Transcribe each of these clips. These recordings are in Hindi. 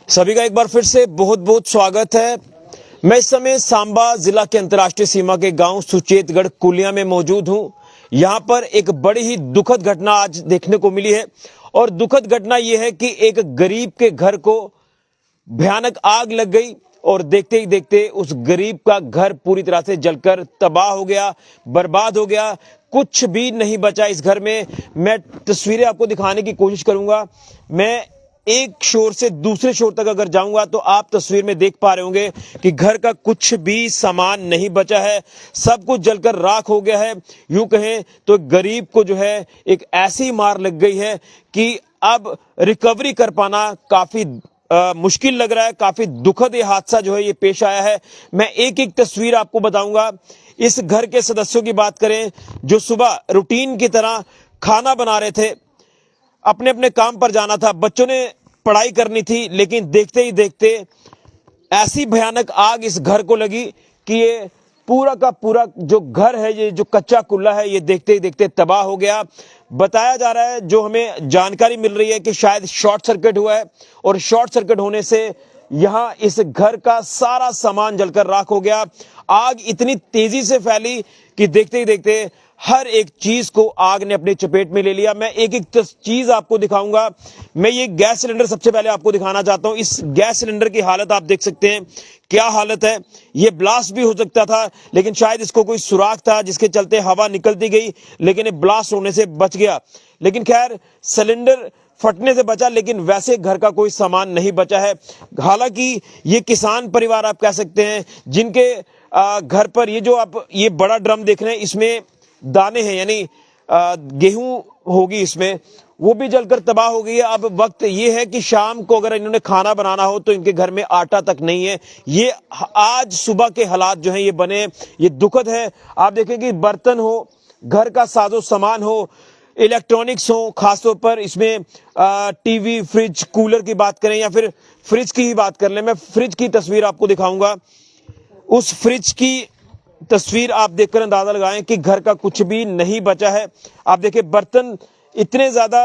सभी का एक बार फिर से बहुत बहुत स्वागत है। मैं इस समय सांबा जिला के अंतर्राष्ट्रीय सीमा के गांव सुचेतगढ़ कुलिया में मौजूद हूं। यहां पर एक बड़ी ही दुखद घटना आज देखने को मिली है और दुखद घटना यह है कि एक गरीब के घर को भयानक आग लग गई और देखते ही देखते उस गरीब का घर पूरी तरह से जलकर तबाह हो गया, बर्बाद हो गया। कुछ भी नहीं बचा इस घर में। मैं तस्वीरें आपको दिखाने की कोशिश करूंगा। मैं एक शोर से दूसरे शोर तक अगर जाऊंगा तो आप तस्वीर में देख पा रहे होंगे कि घर का कुछ भी सामान नहीं बचा है, सब कुछ जलकर राख हो गया है। यूं कहें तो गरीब को जो है एक ऐसी मार लग गई है कि अब रिकवरी कर पाना काफी मुश्किल लग रहा है। काफी दुखद ये हादसा जो है ये पेश आया है। मैं एक एक तस्वीर आपको बताऊंगा। इस घर के सदस्यों की बात करें जो सुबह रूटीन की तरह खाना बना रहे थे, अपने अपने काम पर जाना था, बच्चों ने पढ़ाई करनी थी, लेकिन देखते ही देखते ऐसी भयानक आग इस घर को लगी कि ये पूरा का पूरा जो घर है, ये जो कच्चा कुल्ला है, ये देखते ही देखते तबाह हो गया। बताया जा रहा है, जो हमें जानकारी मिल रही है कि शायद शॉर्ट सर्किट हुआ है और शॉर्ट सर्किट होने से यहां इस घर का सारा सामान जलकर राख हो गया। आग इतनी तेजी से फैली कि देखते ही देखते हर एक चीज को आग ने अपनी चपेट में ले लिया। मैं एक एक चीज आपको दिखाऊंगा। मैं ये गैस सिलेंडर सबसे पहले आपको दिखाना चाहता हूं। इस गैस सिलेंडर की हालत आप देख सकते हैं, क्या हालत है। ये ब्लास्ट भी हो सकता था, लेकिन शायद इसको कोई सुराख था जिसके चलते हवा निकलती गई, लेकिन ये ब्लास्ट होने से बच गया। लेकिन खैर, सिलेंडर फटने से बचा, लेकिन वैसे घर का कोई सामान नहीं बचा है। हालांकि ये किसान परिवार आप कह सकते हैं जिनके घर पर ये जो आप ये बड़ा ड्रम देख रहे हैं, इसमें दाने हैं, यानी गेहूं होगी इसमें, वो भी जलकर तबाह हो गई है। अब वक्त ये है कि शाम को अगर इन्होंने खाना बनाना हो तो इनके घर में आटा तक नहीं है। ये आज सुबह के हालात जो हैं ये बने, ये दुखद है। आप देखें कि बर्तन हो, घर का साजो सामान हो, इलेक्ट्रॉनिक्स हो, खासतौर पर इसमें टीवी, फ्रिज, कूलर की बात करें या फिर फ्रिज की ही बात कर लें। मैं फ्रिज की तस्वीर आपको दिखाऊंगा। उस फ्रिज की तस्वीर आप देखकर अंदाजा लगाएं कि घर का कुछ भी नहीं बचा है। आप देखिए, बर्तन इतने ज्यादा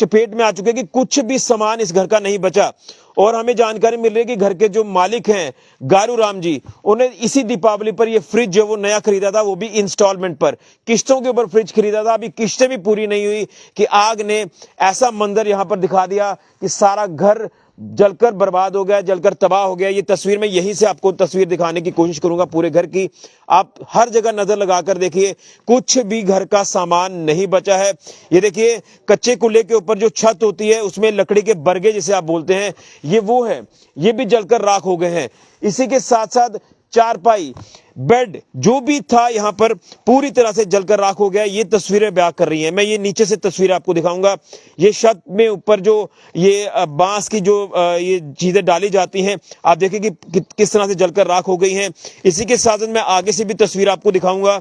चपेट में आ चुके हैं कि कुछ भी सामान इस घर का नहीं बचा। और हमें जानकारी मिल रही है कि घर के जो मालिक हैं गारू राम जी, उन्हें इसी दीपावली पर ये फ्रिज जो वो नया खरीदा था, वो भी इंस्टॉलमेंट पर, किश्तों के ऊपर फ्रिज खरीदा था। अभी किश्तें भी पूरी नहीं हुई कि आग ने ऐसा मंजर यहां पर दिखा दिया कि सारा घर जलकर बर्बाद हो गया, जलकर तबाह हो गया। ये तस्वीर में यहीं से आपको तस्वीर दिखाने की कोशिश करूंगा पूरे घर की। आप हर जगह नजर लगाकर देखिए, कुछ भी घर का सामान नहीं बचा है। ये देखिए, कच्चे कुल्ले के ऊपर जो छत होती है उसमें लकड़ी के बरगे जिसे आप बोलते हैं, ये वो है, ये भी जलकर राख हो गए हैं। इसी के साथ साथ चारपाई, बेड जो भी था यहां पर पूरी तरह से जलकर राख हो गया। ये तस्वीरें बयां कर रही हैं। मैं ये नीचे से तस्वीर आपको दिखाऊंगा। ये छत में ऊपर जो ये बांस की जो ये चीजें डाली जाती हैं, आप देखिए कि किस तरह से जलकर राख हो गई हैं। इसी के साथ मैं आगे से भी तस्वीर आपको दिखाऊंगा।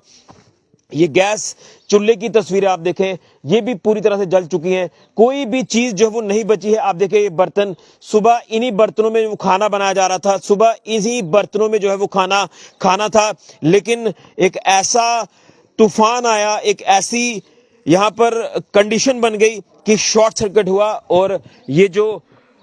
ये गैस चूल्हे की तस्वीरें आप देखें, ये भी पूरी तरह से जल चुकी हैं। कोई भी चीज जो है वो नहीं बची है। आप देखें, ये बर्तन, सुबह इन्हीं बर्तनों में वो खाना बनाया जा रहा था, सुबह इन्हीं बर्तनों में जो है वो खाना था। लेकिन एक ऐसा तूफान आया, एक ऐसी यहां पर कंडीशन बन गई कि शॉर्ट सर्किट हुआ और ये जो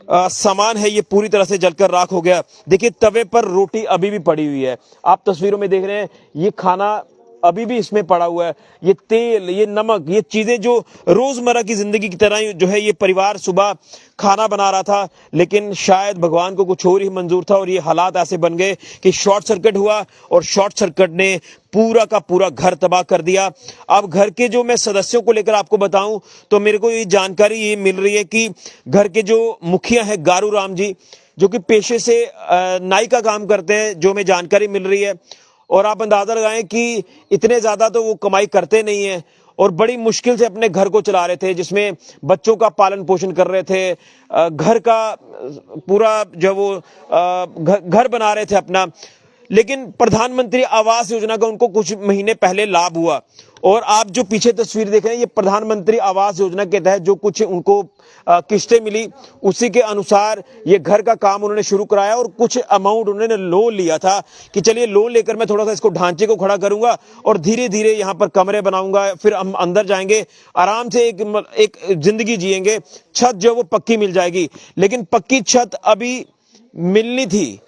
सामान है ये पूरी तरह से जलकर राख हो गया। देखिए, तवे पर रोटी अभी भी पड़ी हुई है। आप तस्वीरों में देख रहे हैं, ये खाना अभी भी इसमें पड़ा हुआ है। ये तेल, ये नमक, ये चीजें जो रोजमर्रा की जिंदगी की तरह जो है ये परिवार सुबह खाना बना रहा था, लेकिन शायद भगवान को कुछ और ही मंजूर था और ये हालात ऐसे बन गए कि शॉर्ट सर्किट हुआ और शॉर्ट सर्किट ने पूरा का पूरा घर तबाह कर दिया। अब घर के जो मैं सदस्यों को लेकर आपको बताऊं तो मेरे को ये जानकारी ये मिल रही है कि घर के जो मुखिया है गारू राम जी, जो कि पेशे से नाई का काम करते हैं, जो हमें जानकारी मिल रही है। और आप अंदाजा लगाएं कि इतने ज्यादा तो वो कमाई करते नहीं है और बड़ी मुश्किल से अपने घर को चला रहे थे, जिसमें बच्चों का पालन पोषण कर रहे थे, घर का पूरा जो वो घर बना रहे थे अपना। लेकिन प्रधानमंत्री आवास योजना का उनको कुछ महीने पहले लाभ हुआ और आप जो पीछे तस्वीर देख रहे हैं, ये प्रधानमंत्री आवास योजना के तहत जो कुछ उनको किस्तें मिली, उसी के अनुसार ये घर का काम उन्होंने शुरू कराया और कुछ अमाउंट उन्होंने लोन लिया था कि चलिए लोन लेकर मैं थोड़ा सा इसको ढांचे को खड़ा करूंगा और धीरे धीरे यहाँ पर कमरे बनाऊंगा, फिर हम अंदर जाएंगे, आराम से एक जिंदगी जिएंगे, छत जो वो पक्की मिल जाएगी। लेकिन पक्की छत अभी मिलनी थी,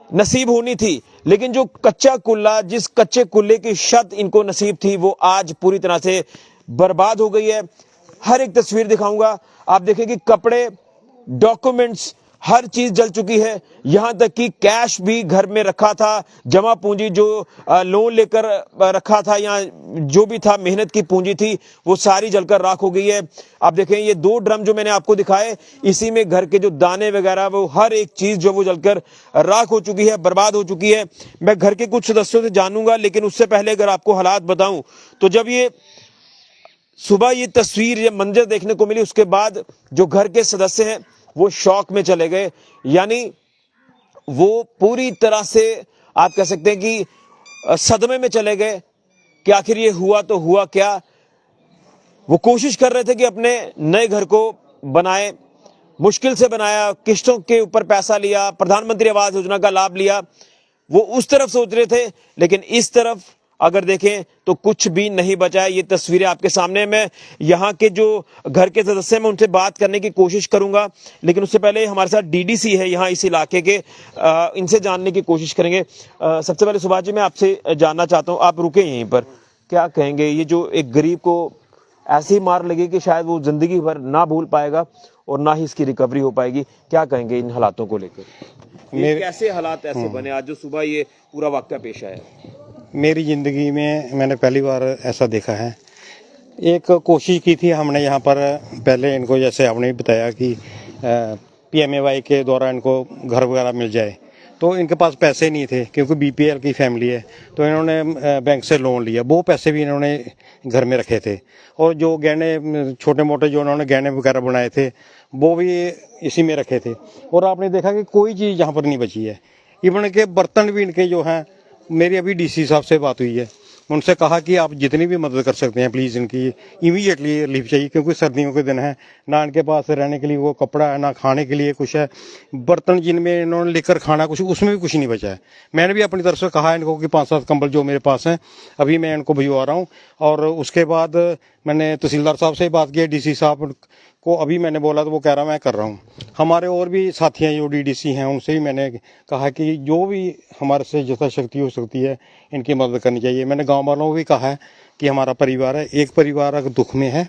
नसीब होनी थी, लेकिन जो कच्चा कुल्ला, जिस कच्चे कुल्ले की छत इनको नसीब थी, वो आज पूरी तरह से बर्बाद हो गई है। हर एक तस्वीर दिखाऊंगा, आप देखें कि कपड़े, डॉक्यूमेंट्स, हर चीज जल चुकी है। यहां तक कि कैश भी घर में रखा था, जमा पूंजी जो लोन लेकर रखा था या जो भी था, मेहनत की पूंजी थी, वो सारी जलकर राख हो गई है। आप देखें ये 2 ड्रम जो मैंने आपको दिखाए, इसी में घर के जो दाने वगैरह, वो हर एक चीज जो वो जलकर राख हो चुकी है, बर्बाद हो चुकी है। मैं घर के कुछ सदस्यों से जानूंगा, लेकिन उससे पहले अगर आपको हालात बताऊं तो जब ये सुबह ये तस्वीर, ये मंजर देखने को मिली, उसके बाद जो घर के सदस्य हैं वो शॉक में चले गए। यानी वो पूरी तरह से आप कह सकते हैं कि सदमे में चले गए कि आखिर ये हुआ तो हुआ क्या। वो कोशिश कर रहे थे कि अपने नए घर को बनाए, मुश्किल से बनाया, किस्तों के ऊपर पैसा लिया, प्रधानमंत्री आवास योजना का लाभ लिया, वो उस तरफ सोच रहे थे, लेकिन इस तरफ अगर देखें तो कुछ भी नहीं बचा है। ये तस्वीरें आपके सामने, मैं यहाँ के जो घर के सदस्य हैं, मैं उनसे बात करने की कोशिश करूंगा, लेकिन उससे पहले हमारे साथ डीडीसी है यहाँ इस इलाके के, इनसे जानने की कोशिश करेंगे। सबसे पहले सुभाष जी, मैं आपसे जानना चाहता हूँ, आप रुके यहीं पर, क्या कहेंगे, ये जो एक गरीब को ऐसी मार लगी कि शायद वो जिंदगी भर ना भूल पाएगा और ना ही इसकी रिकवरी हो पाएगी, क्या कहेंगे इन हालातों को लेकर? कैसे हालात ऐसे बने आज जो सुबह ये पूरा वाकया पेश आया? मेरी ज़िंदगी में मैंने पहली बार ऐसा देखा है। एक कोशिश की थी हमने यहाँ पर, पहले इनको जैसे आपने बताया कि PMAY के द्वारा इनको घर वगैरह मिल जाए, तो इनके पास पैसे नहीं थे क्योंकि BPL की फैमिली है, तो इन्होंने बैंक से लोन लिया। वो पैसे भी इन्होंने घर में रखे थे, और जो गहने छोटे मोटे जो उन्होंने गहने वगैरह बनाए थे वो भी इसी में रखे थे। और आपने देखा कि कोई चीज़ यहाँ पर नहीं बची है। इवन के बर्तन भी इनके जो हैं, मेरी अभी DC साहब से बात हुई है, उनसे कहा कि आप जितनी भी मदद कर सकते हैं प्लीज़ इनकी इमीडिएटली रिलीफ चाहिए, क्योंकि सर्दियों के दिन हैं, ना इनके पास रहने के लिए वो कपड़ा है, ना खाने के लिए कुछ है। बर्तन जिनमें इन्होंने लेकर खाना कुछ, उसमें भी कुछ नहीं बचा है। मैंने भी अपनी तरफ से कहा इनको कि 5-7 कंबल जो मेरे पास हैं अभी मैं इनको भिजवा रहा हूँ। और उसके बाद मैंने तहसीलदार साहब से बात की, DC साहब को अभी मैंने बोला तो वो कह रहा मैं कर रहा हूँ। हमारे और भी साथी हैं जो DDC हैं, उनसे भी मैंने कहा कि जो भी हमारे से यथाशक्ति हो सकती है इनकी मदद करनी चाहिए। मैंने गांव वालों को भी कहा है कि हमारा परिवार है, एक परिवार अगर दुख में है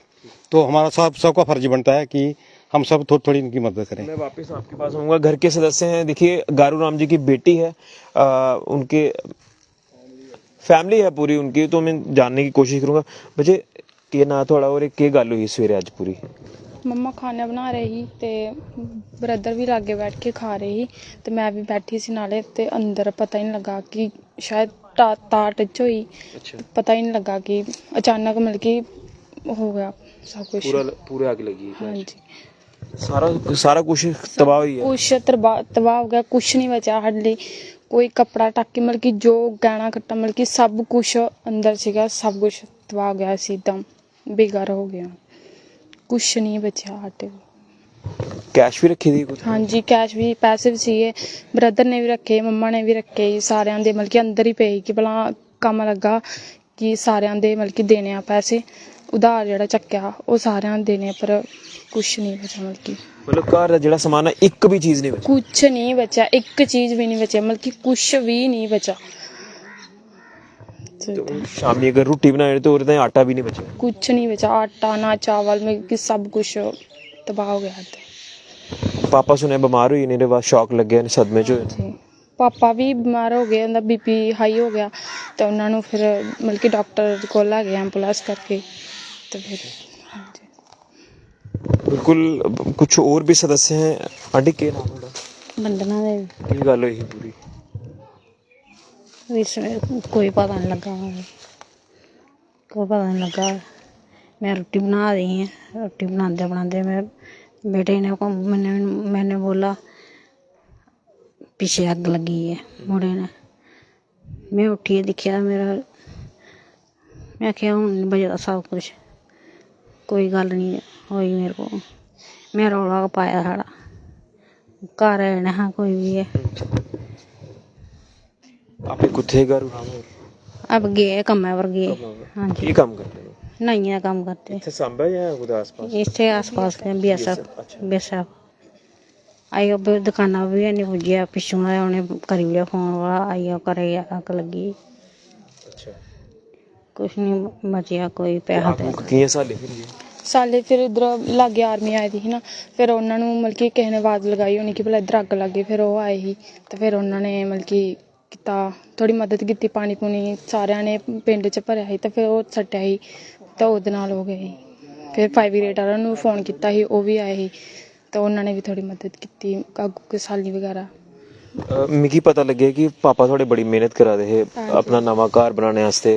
तो हमारा सबका फर्ज बनता है कि हम सब थोड़ी थोड़ी इनकी मदद करें। मैं वापस आपके पास आऊँगा। घर के सदस्य हैं, देखिए गारू राम जी की बेटी है, उनके फैमिली है पूरी उनकी, तो मैं जानने की कोशिश करूँगा। बच्चे के ना थोड़ा और एक के गल हुई सवेरे अज पूरी? ਮੰਮਾ ਖਾਣਾ ਬਣਾ ਰਹੀ ਸੀ ਤੇ ਬ੍ਰਦਰ ਵੀ ਲਾਗੇ ਬੈਠ ਕੇ ਖਾ ਰਹੀ ਸੀ ਤੇ ਮੈਂ ਵੀ ਬੈਠੀ ਸੀ ਨਾਲੇ, ਤੇ ਅੰਦਰ ਪਤਾ ਹੀ ਨਹੀਂ ਲੱਗਾ ਕਿ ਸ਼ਾਇਦ ਤਾਰ ਟੱਚ ਹੋਈ। ਪਤਾ ਹੀ ਨਹੀਂ ਲੱਗਾ ਕਿ ਅਚਾਨਕ ਮਿਲ ਕੇ ਹੋ ਗਿਆ ਸਭ ਕੁਝ। पूरे आग लगी? हाँ जी, सारा कुछ तबाह हुई है। कुछ तबाह हो गया, कुछ नहीं बचा ਸਾਡੇ ਲਈ। ਕੋਈ ਕੱਪੜਾ ਟੱਕ ਮਤਲਬ ਕਿ ਜੋ ਗਹਿਣਾ ਕੱਟਾ ਮਤਲਬ ਕਿ ਸਭ ਕੁਝ ਅੰਦਰ ਸੀਗਾ, ਸਭ ਕੁਝ ਤਬਾਹ ਹੋ ਗਿਆ ਸੀ, एकदम बेकार हो गया, कुछ नहीं बचा ਸਾਡੇ ਕੋਲ। कैश भी रखी थी कुछ? हाँ जी, कैश भी, पैसे भी ਸੀਗੇ, ਬ੍ਰਦਰ ਨੇ ਵੀ ਰੱਖੇ, ਮੰਮਾ ਨੇ ਵੀ ਰੱਖੇ, ਸਾਰਿਆਂ ਦੇ ਮਤਲਬ ਕਿ ਅੰਦਰ ਹੀ ਪਏ ਕਿ ਭਲਾ ਕੰਮ ਲੱਗਾ ਕਿ ਸਾਰਿਆਂ ਦੇ ਮਤਲਬ ਕਿ ਦੇਣੇ ਆ ਪੈਸੇ, ਉਧਾਰ ਜਿਹੜਾ ਚੱਕਿਆ ਉਹ ਸਾਰਿਆਂ ਦੇ ਦੇਣੇ, ਪਰ ਕੁਛ ਨਹੀਂ ਬਚਾ ਮਤਲਬ ਕਿ मतलब घर का ਜਿਹੜਾ ਸਮਾਨ ਹੈ ਇੱਕ ਵੀ ਚੀਜ਼ ਨਹੀਂ ਬਚੀ? ਕੁਛ ਨਹੀਂ ਬਚਾ, ਇੱਕ ਚੀਜ਼ ਵੀ ਨਹੀਂ ਬਚਿਆ, ਮਤਲਬ ਕਿ ਕੁਛ ਵੀ ਨਹੀਂ ਬਚਾ। शामी अगर रोटी बनाए तो और आटा भी नहीं बचा? कुछ नहीं बचा, आटा ना चावल में कि सब कुछ तबाह हो गया था। पापा सुने बीमार हुई, मेरे बाद शौक लग गया, सदमे च होए। पापा भी बीमार हो गए, उनका BP हाई हो गया, तो उन्होंने फिर मतलब कि डॉक्टर को लै गए एम्बुलेंस करके, तो फिर बिल्कुल। कुछ और भी सदस्य हैं। आंटी के नाम है? वंदना देवी। की गल हुई पूरी? इसमें कोई पता नहीं लगा, कोई पता नहीं लगा। मैं रोटी बना रही है, रोटी बनाते बनाते मैं बेटे ने को मैंने बोला पीछे आग लगी है, मुड़े ने। मैं उठी दिखा मेरा, मैं क्या हूँ बजदा सब कुछ, कोई गल नहीं हुई मेरे को। मैं रौला पाया साड़ा घर है हाँ कोई भी है। आपे कुत्थे घर? अब गए कम्मे पर गए। हाँ जी। ये काम करते हो? नहीं है काम करते इत्थे सांबा या उधर आसपास? इससे आसपास के BSF। ਆਈ ਉਹ ਦੁਕਾਨਾਂ ਵੀ ਨਹੀਂ ਪੁੱਜਿਆ, ਪਿੱਛੋਂ ਆਇਆ ਉਹਨੇ ਕਰੀ ਲਿਆ ਫੋਨ ਵਾਲਾ, ਆਈ ਉਹ ਘਰੇ ਅੱਗ ਲੱਗੀ। ਅੱਛਾ, ਕੁਛ ਨਹੀਂ ਬਚਿਆ, ਕੋਈ ਪੈਸਾ ਤੇ ਕੀ ਸਾਲੇ ਫਿਰ ਜੀ ਸਾਲੇ ਫਿਰ ਇਧਰ ਲਾਗੇ ਆਰਮੀ ਆਈ ਦੀ ਸੀ ਨਾ, ਫਿਰ ਉਹਨਾਂ ਨੂੰ ਮਤਲਬ ਕਿ ਕਿਸੇ ਨੇ ਆਵਾਜ਼ ਲਗਾਈ ਹੋਣੀ ਕਿ ਭਲਾ ਇੱਧਰ ਅੱਗ ਲੱਗੀ, ਫਿਰ ਉਹ ਆਏ ਸੀ ਤੇ ਫਿਰ ਉਹਨਾਂ ਨੇ ਮਤਲਬ ਕਿ ਕੀਤਾ, ਥੋੜੀ ਮਦਦ ਕੀਤੀ, ਪਾਣੀ ਪੂਣੀ ਸਾਰਿਆਂ ਨੇ ਪਿੰਡ 'ਚ ਭਰਿਆ ਸੀ ਤੇ ਫਿਰ ਉਹ ਸੱਟਿਆ ਸੀ ਤਾਂ ਉਹਦੇ ਨਾਲ ਹੋ ਗਏ ਸੀ। ਫਿਰ ਫਾਇਰ ਬ੍ਰਿਗੇਡ ਵਾਲਿਆਂ ਨੂੰ ਫੋਨ ਕੀਤਾ ਸੀ, ਉਹ ਵੀ ਆਏ ਸੀ ਤਾਂ ਉਹਨਾਂ ਨੇ ਵੀ ਥੋੜੀ ਮਦਦ ਕੀਤੀ, ਅੱਗ ਸਾਲੀ ਵਗੈਰਾ। मिगी पता लगे कि पापा थोड़े बड़ी मेहनत करा दे हे अपना नवा घर बनाने वास्ते,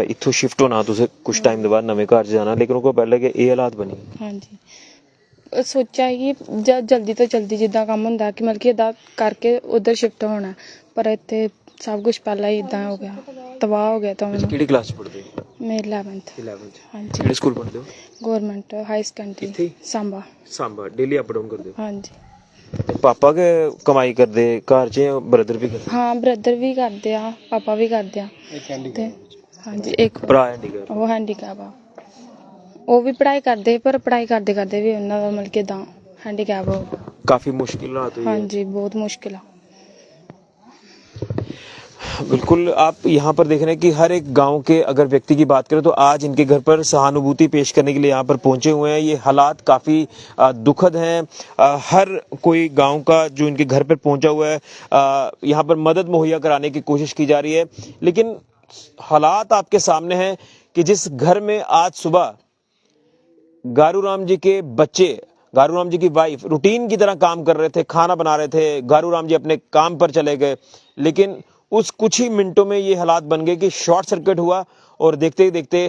इत्थों शिफ्ट होना तुसें कुछ टाइम दे बाद नवे घर च जाना, लेकिन उनको पैह्ले कि एह् हालात बनी। ਹਾਂਜੀ ਸੋਚਿਆ ਕਿ ਜਲਦੀ ਤੋਂ ਜਲਦੀ ਜਿੱਦਾਂ ਕੰਮ ਹੁੰਦਾ ਕਿ ਮਤਲਬ ਕਿ ਇੱਦਾਂ ਕਰਕੇ ਉਧਰ ਸ਼ਿਫਟ ਹੋਣਾ, ਪਰ ਇੱਥੇ ਸਭ ਕੁਝ ਪਹਿਲਾਂ ਹੀ ਇੱਦਾਂ ਹੋ ਗਿਆ, ਤਬਾਹ ਹੋ ਗਿਆ। ਤਾਂ ਕਿਹੜੀ ਕਲਾਸ ਚ ਪੜ੍ਹਦੇ ਹੋ? ਮੈਂ 11th। ਹਾਂਜੀ। ਕਿਹੜੇ ਸਕੂਲ ਪੜ੍ਹਦੇ ਹੋ? Government high secondary Samba. Samba. Daily up down करते हो? ਹਾਂਜੀ। ਤੇ ਪਾਪਾ ਕੇ ਕਮਾਈ ਕਰਦੇ ਘਰ 'ਚ ਜਾਂ ਬ੍ਰਦਰ ਵੀ ਕਰਦੇ? ਹਾਂ ਬ੍ਰਦਰ ਵੀ ਕਰਦੇ ਆ, ਪਾਪਾ ਵੀ ਕਰਦੇ ਆ ਤੇ ਹਾਂਜੀ ਇੱਕ ਭਰਾ ਹੈਂਡੀਕੈਪ? ਉਹ ਹੈਂਡੀਕੈਪ ਆ, ਉਹ ਵੀ ਪੜ੍ਹਾਈ ਕਰਦੇ, ਪਰ ਪੜ੍ਹਾਈ ਕਰਦੇ ਕਰਦੇ ਵੀ ਉਹਨਾਂ ਦਾ ਮਤਲਬ ਕਿ ਏਦਾਂ हैंडीकैप हो गया। काफी मुश्किल हालात हुई? हाँ जी बहुत मुश्किल है। बिल्कुल, आप यहाँ पर देख रहे हैं कि हर एक गांव के अगर व्यक्ति की बात करें तो आज इनके घर पर सहानुभूति पेश करने के लिए यहाँ पर पहुंचे हुए हैं। ये हालात काफ़ी दुखद हैं। हर कोई गांव का जो इनके घर पर पहुंचा हुआ है, यहाँ पर मदद मुहैया कराने की कोशिश की जा रही है। लेकिन हालात आपके सामने हैं कि जिस घर में आज सुबह गारूराम जी के बच्चे, गारूराम जी की वाइफ रूटीन की तरह काम कर रहे थे, खाना बना रहे थे, गारूराम जी अपने काम पर चले गए, लेकिन उस कुछ ही मिनटों में ये हालात बन गए कि शॉर्ट सर्किट हुआ और देखते ही देखते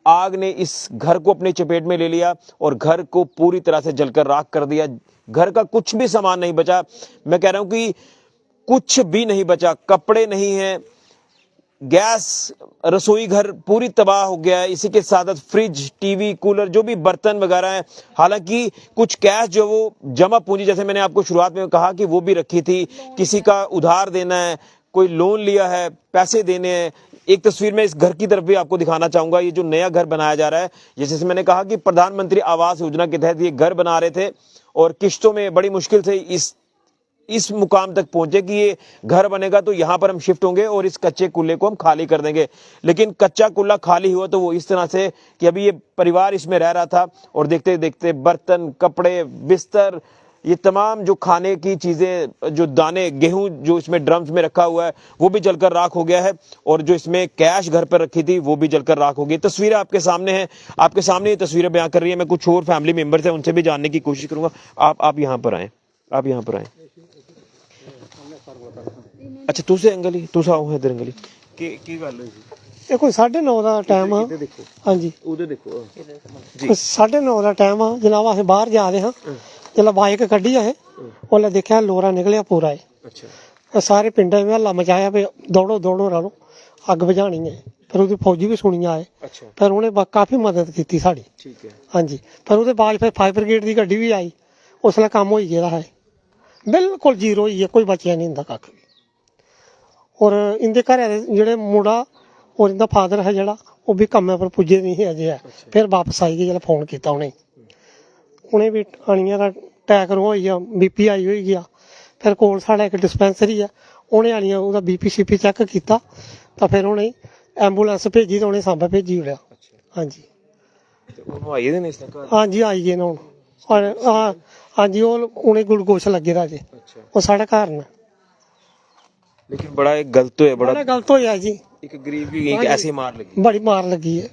आग ने इस घर को अपनी चपेट में ले लिया और घर को पूरी तरह से जलकर राख कर दिया। घर का कुछ भी सामान नहीं बचा। मैं कह रहा हूं कि कुछ भी नहीं बचा, कपड़े नहीं हैं, गैस, रसोई घर पूरी तबाह हो गया है। इसी के साथ साथ फ्रिज, टीवी, कूलर, जो भी बर्तन वगैरह हैं, हालांकि कुछ कैश जो वो जमा पूंजी, जैसे मैंने आपको शुरुआत में कहा कि वो भी रखी थी, किसी का उधार देना है, कोई लोन लिया है, पैसे देने हैं। एक तस्वीर में इस घर की तरफ भी आपको दिखाना चाहूंगा। ये जो नया घर बनाया जा रहा है, जैसे मैंने कहा कि प्रधानमंत्री आवास योजना के तहत ये घर बना रहे थे और किश्तों में बड़ी मुश्किल से इस मुकाम तक पहुंचे कि ये घर बनेगा तो यहां पर हम शिफ्ट होंगे और इस कच्चे कुल्ले को हम खाली कर देंगे। लेकिन कच्चा कुल्ला खाली हुआ तो वो इस तरह से कि अभी ये परिवार इसमें रह रहा था और देखते देखते बर्तन, कपड़े, बिस्तर, ये तमाम जो खाने की चीजें, जो दाने, गेहूं जो इसमें ड्रम्स में रखा हुआ है वो भी जलकर राख हो गया है और जो इसमें कैश घर पर रखी थी वो भी जलकर राख हो गई। तस्वीरें आपके सामने हैं, आपके सामने ये तस्वीरें बयां कर रही है। मैं कुछ और फैमिली मेंबर्स हैं उनसे भी जानने की कोशिश करूंगा। आप यहाँ पर आए, आप यहाँ पर आए। अच्छा तुसे अंगली, तुस आओ इधर अंगली। की गल हुई? ਇਹ ਕੋਈ 9:30 ਦਾ ਟਾਈਮ ਆ। देखो ਹਾਂਜੀ उधर देखो जी। 9:30 ਦਾ ਟਾਈਮ ਆ ਜਨਾਬ, ਅਸੀਂ ਬਾਹਰ ਜਾ ਰਹੇ ਹਾਂ। ਜਦੋਂ ਬਾਈਕ ਕੱਢੀ ਆ ਉਹਨੇ ਦੇਖਿਆ ਲੋਰਾ ਨਿਕਲਿਆ ਪੂਰਾ ਹੈ। अच्छा ਸਾਰੇ ਪਿੰਡਾਂ ਵਿੱਚ ਹੱਲਾ ਮਚਾਇਆ ਵੀ ਦੌੜੋ ਦੌੜੋ ਰਲੋ, ਅੱਗ ਬੁਝਾਣੀ ਹੈ। ਫਿਰ ਉਹਦੀ ਫੌਜੀ ਵੀ ਸੁਣੀਆਂ ਆਏ, अच्छा ਫਿਰ ਉਹਨੇ ਕਾਫੀ ਮਦਦ ਕੀਤੀ ਸਾਡੀ। ठीक है। ਹਾਂਜੀ, ਫਿਰ ਉਹਦੇ ਬਾਅਦ ਫਿਰ ਫਾਇਰ ਬ੍ਰਿਗੇਡ ਦੀ ਗੱਡੀ ਵੀ ਆਈ, ਉਸ ਵੇਲੇ ਕੰਮ ਹੋਈ ਗਿਆ ਹੈ, ਬਿਲਕੁਲ ਜ਼ੀਰੋ ਹੋਈ ਹੈ, ਕੋਈ ਬਚਿਆ ਨਹੀਂ ਹੁੰਦਾ ਕੱਖ ਵੀ। ਔਰ ਇਹਦੇ ਘਰ ਦੇ ਜਿਹੜੇ ਮੁੰਡਾ और इनका फादर है जरा वो भी कम्मे पर पुजे नहीं है अजे है। फिर वापस आई गई जब फोन किया उन्हें भी आनिया का अटैक हो गया, BP आई हुई गया। फिर कोल साढ़ा एक डिस्पेंसरी है, उन्हें आनिया उसका BP CP चेक किया तो फिर उन्हें एंबूलेंस भेजी तो उन्हें सांबा भेजी उड़िया। हाँ जी हाँ जी आई गए ना हाँ जी, उन्हें ग्लूकोश लगे दा जी, वो साढ़े घर ने। लेकिन बड़ा एक गलत है, बड़ा गलत हो जी। एक गरीब भी एक ऐसी मार लगी, बड़ी मार लगी है।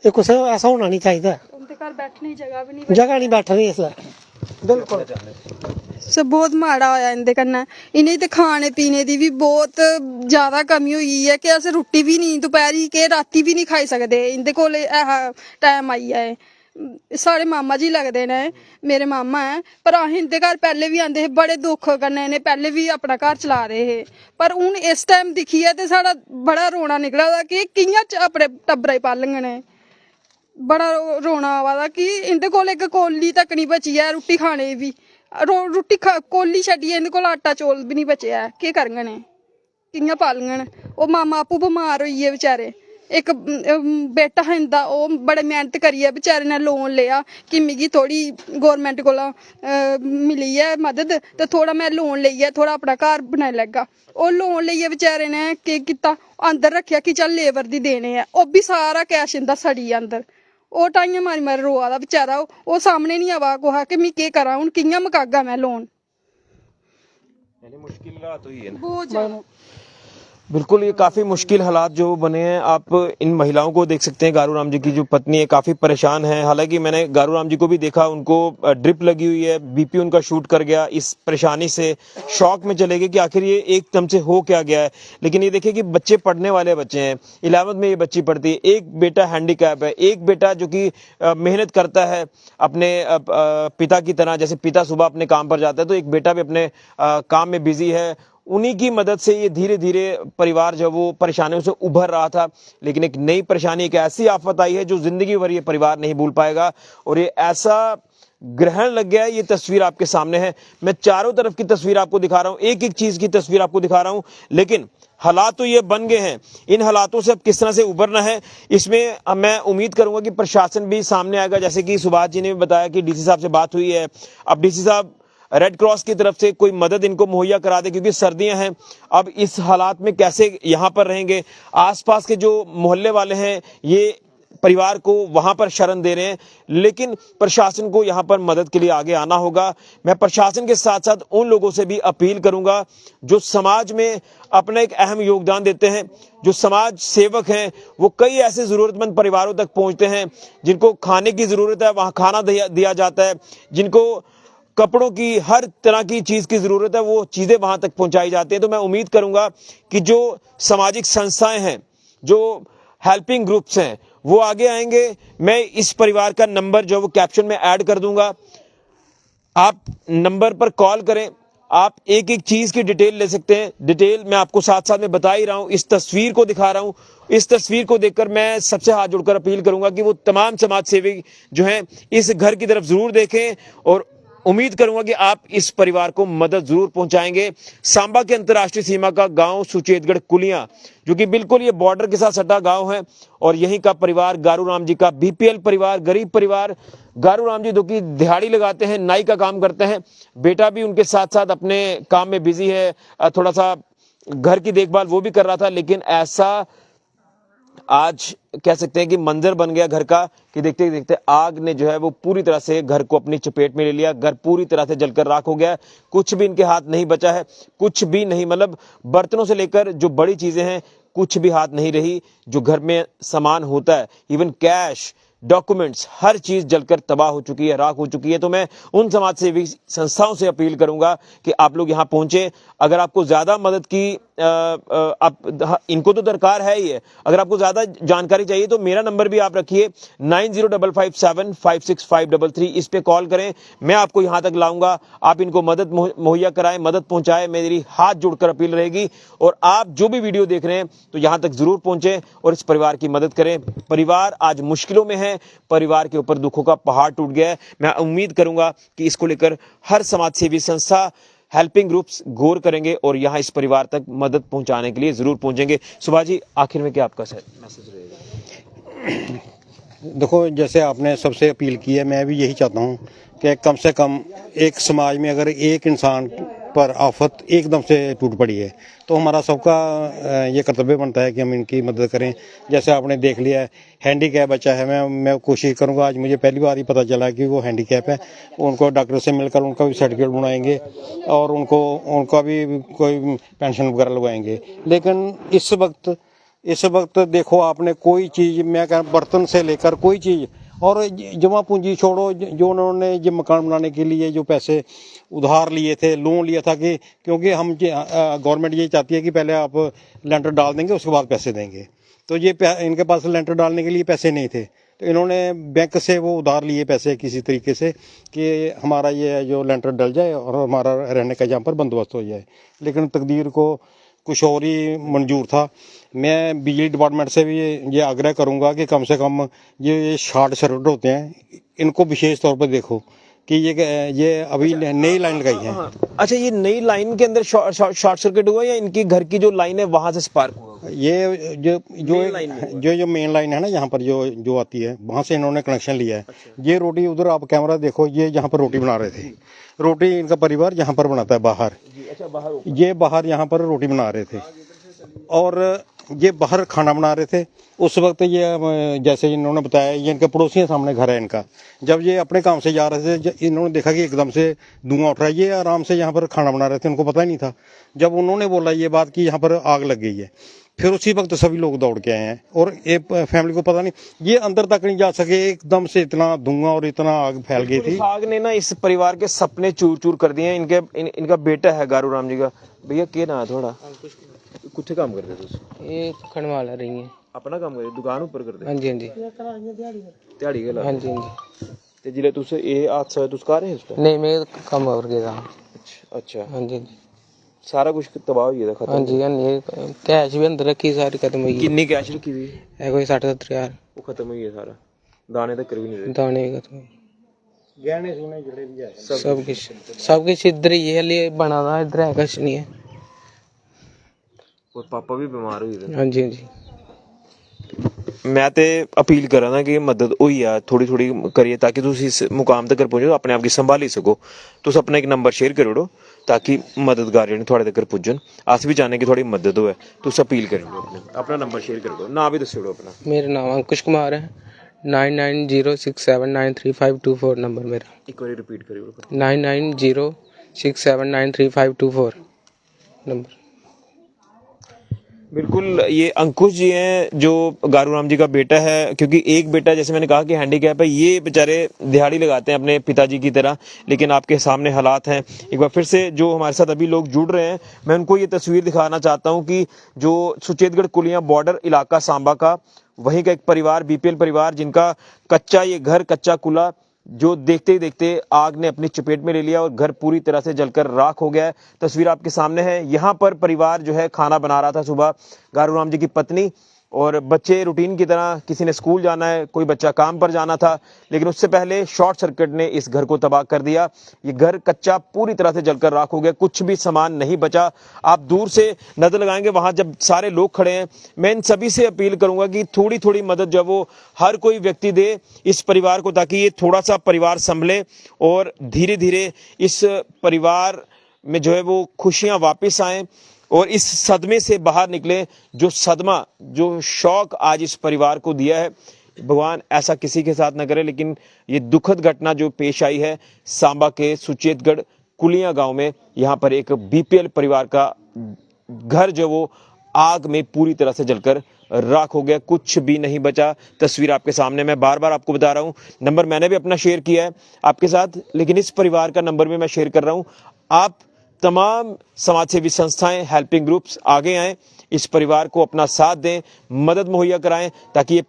ये कुछ ऐसा होना नहीं चाहिए। उनके घर बैठने की जगह नहीं बैठनी इसलिए बिल्कुल सब बहुत माड़ा होया इंदे कन्नै। इन्हें ते खाने पीने दी भी बहुत ज्यादा कमी हुई है कि अस रुट्टी भी नहीं दोपहरी के राती भी नहीं खाई सकदे। इंदे कोल टाइम आई है। साढ़े मामा जी लगदे ने, मेरे मामा है, पर अस इंदे घर पहले भी आंदे हे, बड़े दुख कन्नै इन्हें पहले भी अपना घर चला रहे हे। पर हुन इस टाइम दिखिए ते साढ़ा बड़ा रोना निकला दा कि कियां अपने टब्बरा गी पालङन। बड़ा रोना आवा दा कि इंदे कोल इक कोली तक नहीं बची है रुट्टी खाने दी भी। रुट्टी कोली छड्डियै इंदे कोल आटा चौल भी नहीं बचे है। केह् करङन, कियां पालङन? ओह् मामा आपूं बमार होई गे बेचारे, एक बेटा है इंदा ਉਹ बड़े मेहनत करिए बेचारे ने लोन लिया कि मिगी थोड़ी गवर्नमेंट कोला मिली है मदद ते थोड़ा मैं लोन लेइयै थोड़ा अपना घर बनाई लैगा ਉਹ लोन लेइयै बेचारे ने केह् कीता अंदर रखेआ कि चल लेबर दी देने ऐ ਉਹ भी सारा कैश इंदा सड़ी अंदर ਉਹ टाइयां मारी मारी रोआ दा बेचारा ਉਹ सामने नहीं आवा कुहा कि मैं केह् करां हुन कियां मकागा मैं लोन मुश्किल हालात हुई है ना। बहुत ज्यादा बिल्कुल ये काफी मुश्किल हालात जो बने हैं। आप इन महिलाओं को देख सकते हैं, गारू राम जी की जो पत्नी है काफी परेशान है। हालांकि मैंने गारू राम जी को भी देखा, उनको ड्रिप लगी हुई है, बीपी उनका शूट कर गया। इस परेशानी से शौक में चले गए कि आखिर ये एकदम से हो क्या गया है। लेकिन ये देखिए कि बच्चे पढ़ने वाले बच्चे हैं, 11th में ये बच्ची पढ़ती है, एक बेटा हैंडीकैप है, एक बेटा जो कि मेहनत करता है अपने पिता की तरह। जैसे पिता सुबह अपने काम पर जाता है तो एक बेटा भी अपने काम में बिजी है। उन्हीं की मदद से ये धीरे धीरे परिवार जो वो परेशानियों से उभर रहा था। लेकिन एक नई परेशानी, एक ऐसी आफत आई है जो जिंदगी भर ये परिवार नहीं भूल पाएगा और ये ऐसा ग्रहण लग गया है। ये तस्वीर आपके सामने है, मैं चारों तरफ की तस्वीर आपको दिखा रहा हूं, एक एक चीज की तस्वीर आपको दिखा रहा हूं। लेकिन हालात तो ये बन गए हैं, इन हालातों से अब किस तरह से उभरना है इसमें मैं उम्मीद करूंगा कि प्रशासन भी सामने आएगा। जैसे कि सुभाष जी ने भी बताया कि डीसी साहब से बात हुई है, अब डीसी साहब रेड क्रॉस की तरफ से कोई मदद इनको मुहैया करा दे, क्योंकि सर्दियां हैं। अब इस हालात में कैसे यहां पर रहेंगे, आसपास के जो मोहल्ले वाले हैं ये परिवार को वहां पर शरण दे रहे हैं। लेकिन प्रशासन को यहां पर मदद के लिए आगे आना होगा। मैं प्रशासन के साथ साथ उन लोगों से भी अपील करूंगा जो समाज में अपना एक अहम योगदान देते हैं, जो समाज सेवक हैं। वो कई ऐसे जरूरतमंद परिवारों तक पहुंचते हैं जिनको खाने की जरूरत है, वहां खाना दिया जाता है, जिनको कपड़ों की हर तरह की चीज की जरूरत है, वो चीजें वहां तक पहुंचाई जाती हैं। तो मैं उम्मीद करूंगा कि जो सामाजिक संस्थाएं हैं, जो हेल्पिंग ग्रुप्स हैं, वो आगे आएंगे। मैं इस परिवार का नंबर जो वो कैप्शन में ऐड कर दूंगा, आप नंबर पर कॉल करें, आप एक एक चीज की डिटेल ले सकते हैं। डिटेल मैं आपको साथ साथ में बता ही रहा हूं, इस तस्वीर को दिखा रहा हूं। इस तस्वीर को देखकर मैं सबसे हाथ जोड़कर अपील करूंगा कि वो तमाम समाज सेवी जो हैं इस घर की तरफ जरूर देखें और उम्मीद करूंगा कि आप इस परिवार को मदद जरूर पहुंचाएंगे। सांबा के अंतर्राष्ट्रीय सीमा का गांव सुचेतगढ़ कुलियां, जो कि बिल्कुल ये बॉर्डर के साथ सटा गांव है, और यहीं का परिवार गारू राम जी का बीपीएल परिवार, गरीब परिवार। गारू राम जी जो कि दिहाड़ी लगाते हैं, नाई का काम करते हैं, बेटा भी उनके साथ साथ अपने काम में बिजी है, थोड़ा सा घर की देखभाल वो भी कर रहा था। लेकिन ऐसा आज कह सकते हैं कि मंजर बन गया घर का कि देखते देखते आग ने जो है वो पूरी तरह से घर को अपनी चपेट में ले लिया। घर पूरी तरह से जलकर राख हो गया, कुछ भी इनके हाथ नहीं बचा है, कुछ भी नहीं। मतलब बर्तनों से लेकर जो बड़ी चीजें हैं कुछ भी हाथ नहीं रही। जो घर में सामान होता है, इवन कैश, डॉक्यूमेंट्स, हर चीज जलकर तबाह हो चुकी है, राख हो चुकी है। तो मैं उन समाज सेवी संस्थाओं से अपील करूंगा कि आप लोग यहां पहुंचे। अगर आपको ज्यादा मदद की इनको तो दरकार है ही है, अगर आपको ज्यादा जानकारी चाहिए तो मेरा नंबर भी आप रखिए 9055756533। इस पे कॉल करें, मैं आपको यहां तक लाऊंगा। आप इनको मदद मुहैया कराएं, मदद पहुंचाएं, मेरी हाथ जोड़कर अपील रहेगी। और आप जो भी वीडियो देख रहे हैं तो यहां तक जरूर पहुंचे और इस परिवार की मदद करें। परिवार आज मुश्किलों में है, परिवार के ऊपर दुखों का पहाड़ टूट गया है। मैं उम्मीद करूंगा कि इसको लेकर हर समाज सेवी संस्था, हेल्पिंग ग्रुप्स गौर करेंगे और यहां इस परिवार तक मदद पहुंचाने के लिए जरूर पहुंचेंगे। सुभाष जी, आखिर में क्या आपका मैसेज रहेगा? देखो, जैसे आपने सबसे अपील की है, मैं भी यही चाहता हूँ कि कम से कम एक समाज में अगर एक इंसान पर आफत एकदम से टूट पड़ी है तो हमारा सबका ये कर्तव्य बनता है कि हम इनकी मदद करें। जैसे आपने देख लिया है, हैंडीकैप बच्चा है, मैं कोशिश करूंगा। आज मुझे पहली बार ही पता चला कि वो हैंडीकैप है। वुनको डॉक्टर से मिलकर उनका भी सर्टिफिकेट बनाएंगे और उनका भी कोई पेंशन वगैरह लगवाएंगे। लेकिन इस वक्त देखो, आपने कोई चीज़, मैं कह बर्तन से लेकर कोई चीज़, और जमा पूंजी छोड़ो, जो उन्होंने ये मकान बनाने के लिए जो पैसे उधार लिए थे, लोन लिया था, कि क्योंकि हम गवर्नमेंट ये चाहती है कि पहले आप लेंटर डाल देंगे उसके बाद पैसे देंगे। तो ये इनके पास लेंटर डालने के लिए पैसे नहीं थे, तो इन्होंने बैंक से वो उधार लिए पैसे किसी तरीके से कि हमारा ये जो लेंटर डल जाए और हमारा रहने का यहाँ पर बंदोबस्त हो जाए। लेकिन तकदीर को कुछ और ही मंजूर था। मैं बिजली डिपार्टमेंट से भी ये आग्रह करूंगा कि कम से कम ये शॉर्ट सर्किट होते हैं, इनको विशेष तौर पर देखो कि ये अभी नई लाइन लगाई है। अच्छा, ये नई लाइन के अंदर शॉर्ट सर्किट हुआ या इनकी घर की जो लाइन है वहां से स्पार्क हुआ? ये जो मेन लाइन है ना, यहाँ पर जो आती है, वहाँ से इन्होंने कनेक्शन लिया है। ये रोटी उधर आप कैमरा देखो, ये जहाँ पर रोटी बना रहे थे, रोटी इनका परिवार यहाँ पर बनाता है बाहर। ये बाहर यहाँ पर रोटी बना रहे थे और ये बाहर खाना बना रहे थे। उस वक्त ये जैसे इन्होंने बताया, ये इनके पड़ोसी के सामने घर है इनका। जब ये अपने काम से जा रहे थे, इन्होंने देखा कि एकदम से धुआं उठ रहा है। ये आराम से यहाँ पर खाना बना रहे थे, उनको पता ही नहीं था। जब उन्होंने बोला ये बात कि यहाँ पर आग लग गई है, फिर उसी वक्त सभी लोग दौड़ के आए हैं और ये फैमिली को पता नहीं, ये अंदर तक नहीं जा सके। एकदम से इतना धुआं और इतना आग फैल गई थी। आग ने ना इस परिवार के सपने चूर चूर कर दिए हैं। इनका बेटा है गारू राम जी का। भैया क्या ना थोड़ा कुछ काम करते थे? ये खड़वाला रही है, अपना काम करे, दुकान ऊपर करते? हाँ जी हाँ जी दिहाड़ी गला? हाँ जी हाँ जी। ते जिले तुस ये हादसा होया तुस घर हे उस टाइम? नहीं मैं कम और गया था। अच्छा हाँ जी हाँ जी सारा कुछ तबाह हो गया था, खत्म? हाँ जी हाँ जी। कैश भी अंदर रखी, सारी खत्म हुई कितनी कैश रखी हुई है, कोई 60-70 हज़ार। वो खत्म हो गया सारा, दाने तक भी नहीं रहे? दाने भी खत्म हुए, गहने सोने जड़े भी है, सब कुछ इधर ही है, लिए बना था, इधर है कुछ नहीं है। और पापा भी बीमार हुए थे? हाँ जी हाँ जी। मैं ते अपील करा ना कि मदद होई आ थोड़ी थोड़ी करिए, ताकि तुम इस मुकाम तक पहुंचो, अपने आप की संभाली सको। तुस अपना एक नंबर शेयर करी ओड़ो ताकि मददगार जेह्ड़े थुआढ़े तक पुज्जन। अस भी चाहने कि थोड़ी मदद होए। तुस अपील करी ओड़ो, अपना नंबर शेयर करी ओड़ो, नाम भी दस्सी ओड़ो अपना। मेरा नाम अंकुश कुमार है, 9906793524 नंबर मेरा। एक बार रिपीट करी ओड़ो। 9906793524 नंबर। बिल्कुल, ये अंकुश जी हैं जो गारू राम जी का बेटा है। क्योंकि एक बेटा, जैसे मैंने कहा कि हैंडीकैप है, ये बेचारे दिहाड़ी लगाते हैं अपने पिताजी की तरह, लेकिन आपके सामने हालात हैं। एक बार फिर से जो हमारे साथ अभी लोग जुड़ रहे हैं, मैं उनको ये तस्वीर दिखाना चाहता हूं कि जो सुचेतगढ़ कुलियां बॉर्डर इलाका सांबा का, वहीं का एक परिवार, बीपीएल परिवार, जिनका कच्चा ये घर, कच्चा कुला, जो देखते ही देखते आग ने अपनी चपेट में ले लिया और घर पूरी तरह से जलकर राख हो गया है। तस्वीर आपके सामने है। यहाँ पर परिवार जो है खाना बना रहा था सुबह, गारू राम जी की पत्नी और बच्चे रूटीन की तरह, किसी ने स्कूल जाना है, कोई बच्चा काम पर जाना था, लेकिन उससे पहले शॉर्ट सर्किट ने इस घर को तबाह कर दिया। ये घर कच्चा पूरी तरह से जलकर राख हो गया, कुछ भी सामान नहीं बचा। आप दूर से नजर लगाएंगे, वहां जब सारे लोग खड़े हैं, मैं इन सभी से अपील करूंगा कि थोड़ी थोड़ी मदद जो वो हर कोई व्यक्ति दे इस परिवार को, ताकि ये थोड़ा सा परिवार संभले और धीरे धीरे इस परिवार में जो है वो खुशियां वापस आएं और इस सदमे से बाहर निकले। जो सदमा, जो शौक आज इस परिवार को दिया है, भगवान ऐसा किसी के साथ न करे। लेकिन ये दुखद घटना जो पेश आई है सांबा के सुचेतगढ़ कुलियां गांव में, यहाँ पर एक बीपीएल परिवार का घर जो वो आग में पूरी तरह से जलकर राख हो गया, कुछ भी नहीं बचा। तस्वीर आपके सामने, मैं बार बार आपको बता रहा हूं, नंबर मैंने भी अपना शेयर किया है आपके साथ, लेकिन इस परिवार का नंबर भी मैं शेयर कर रहा हूं। आप तमाम समाजसेवी संस्थाएं, हेल्पिंग ग्रुप्स आगे आएं, इस परिवार को अपना साथ दें, मदद मुहैया कराएं, ताकि ये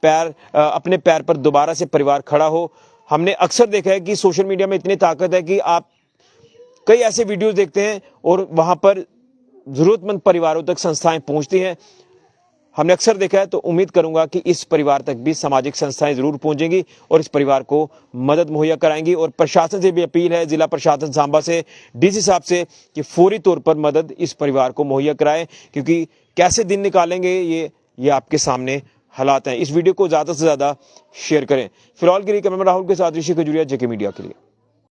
अपने पैर पर दोबारा से परिवार खड़ा हो। हमने अक्सर देखा है कि सोशल मीडिया में इतनी ताकत है कि आप कई ऐसे वीडियोस देखते हैं और वहां पर जरूरतमंद परिवारों तक संस्थाएं पहुंचती हैं। हमने अक्सर देखा है, तो उम्मीद करूंगा कि इस परिवार तक भी सामाजिक संस्थाएं जरूर पहुंचेंगी और इस परिवार को मदद मुहैया कराएंगी। और प्रशासन से भी अपील है, जिला प्रशासन सांबा से, डीसी साहब से, कि फौरी तौर पर मदद इस परिवार को मुहैया कराएं, क्योंकि कैसे दिन निकालेंगे ये आपके सामने हालात हैं। इस वीडियो को ज्यादा से ज्यादा शेयर करें। फिलहाल के लिए कैमरामैन राहुल के साथ ऋषि खजूरिया, जेके मीडिया के लिए।